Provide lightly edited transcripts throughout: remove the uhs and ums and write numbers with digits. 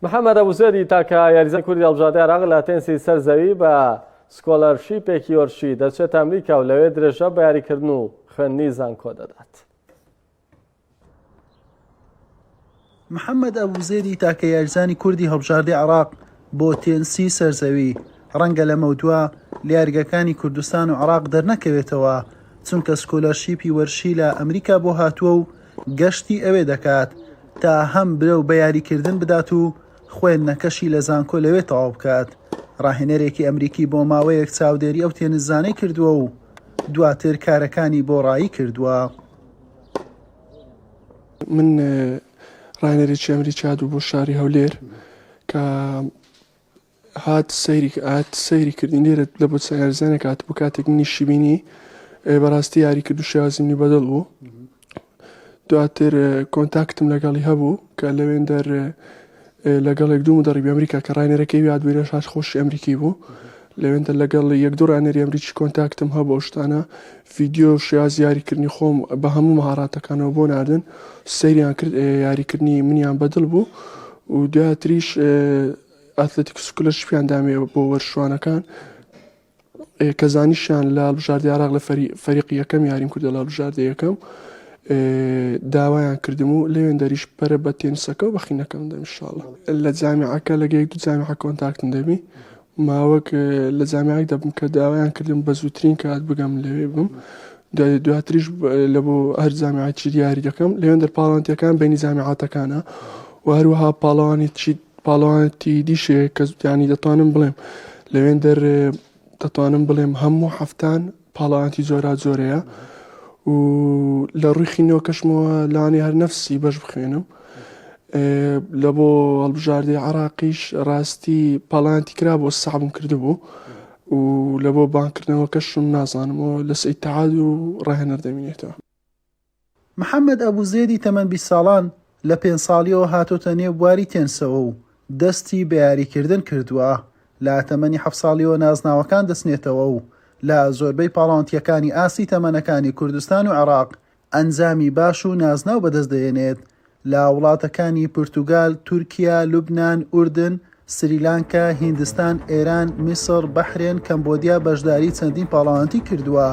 محەممەد ئەبوزێری تاکە یاریزان کوردی هەڵبژاردەی عێراق لە تێنسی سەرزەوی بە سکۆلەرشیپێکی وەرشی دەچێت ئەمریکا و لەوێ درێژە بە یاریکردن و خوێندنی زانکۆ دەدات. محەممەد ئەبوزێری تاکە یاریزانی کوردی هەڵبژاردەی عێراق بۆ تێنسی سەرزەوی ڕەنگە لە مەودووە لە یاریگەکانی کوردستان و عێراق دەرنەکەوێتەوە چونکە سکۆلەرشیپی وەرشی لە ئەمریکا بۆ هاتووە و گەشتی ئەوێ دەکات تا هەم برە و بە یاریکردن بدات و خوێندنەکەشی لە زانکۆ لەوێ تەواو بکات. ڕاهێنەرێکی ئەمریکی بۆ ماوەیەک چاودێری ئەو تێنسزانەی کردووە و دواتر کارەکانی بۆ ڕایی کردووە. من ڕاهێنەرێکی ئەمریکی هاتبوو بۆ شاری هەولێر کە هات سەیری کردین لێرە لە بۆ یاریزانێک هات بوو کاتێک منیشی بینی بەڕاستی یاری کرد و شێوازی بەدڵ بوو. دواتر کۆنتاکتم لەگەڵی هەبوو کە لەوێن دەر لەگەڵێک دوو مدەڕیبی ئەمریکا کە ڕاهێنەرەکەی هاتبوویرە شاش خۆشی ئەمریکی بوو لەوێندە لەگەڵ یەک دوو ڕاهێنەری ئەمریکی کۆنتاکتم هەبوو شتانە ڤیدیۆ شێوازی یاریکردنی خۆم بە هەموو مەهاراتەکانەوە بۆ ناردن سەیریان کرد یاریکردنی منیان بەدڵ بوو و دواتریش ئەتلەتیک سکۆلەرشیپیان دامێ بۆ وەرشوانەکان کە زانیشیان لە هەڵبژاردەی عێراق لە فەریقی یەکەم یاریم کردە لە هەڵبژاردەی یەکەم داوایان کردم و لەوێن دەریش پەرە بە تێنسەکە و بەخینەکەم دەم ئینشاڵڵا لە جامیعەکە لەگەیەک دوو جامیعە کۆنتاکتم دەبی ماوەک لە جامیعەک دەبم کە داوایان کردم بە زووترین کات بگەم لەوێ بم دواتریش لە بۆ هەر جامیعەتی دیاری دەکەم لەوێن دەر پاڵانتیەکان بینی جامیعاتەکانە و هەروەها پاڵەوانێتی دیشەیە کە زوتیانی دەتوانم بڵێم لەوێن دەتوانم بڵێم هەموو هەفتان پاڵەوانتی زۆرەیە و لە ڕووی خینەوە کەشمەوە لەوانەیە هەر نەفسی بەش بخوێنم لە بۆ هەڵبژاردەی عێراقیش ڕاستی پاڵەوانتی کرا بۆ سەعبم کردبوو و لە بۆ بانکردنەوە کەشم نازانمەوە لە سەیتەعاد و ڕاهێنەر دەمێنێتەوە. محەممەد ئەبوزێری تەمەەن 20 ساڵان لە 5 ساڵیەوە هاتۆتە نێو بواری تێنسەوە و دەستی بە یاریکردن کردووە لە تەمەنی 7 ساڵیەوە نازناوەکان دەستنێتەوە و لە زۆربەی پاڵانتیەکانی ئاسی تەمەنەکانی کوردستان و عێراق ئەنجامی باش و نازناو بەدەست دێنێت لە وڵاتەکانی پورتوگال، تورکیا، لوبنان، ئوردن، سریلانکا، هیندستان، ئێران، میسر، بەحرێن، کەمبۆدیا بەشداری چەندین پاڵەوانتی کردووە.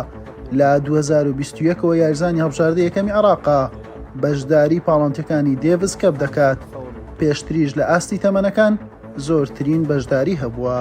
لە 2021ەوە یاریزانی هەڵبژاردەی یەکەمی عێراقا بەشداری پاڵانتیەکانی دێڤز کەپ دەکات پێشتریش لە ئاستی تەمەنەکان زۆرترین بەشداری هەبووە.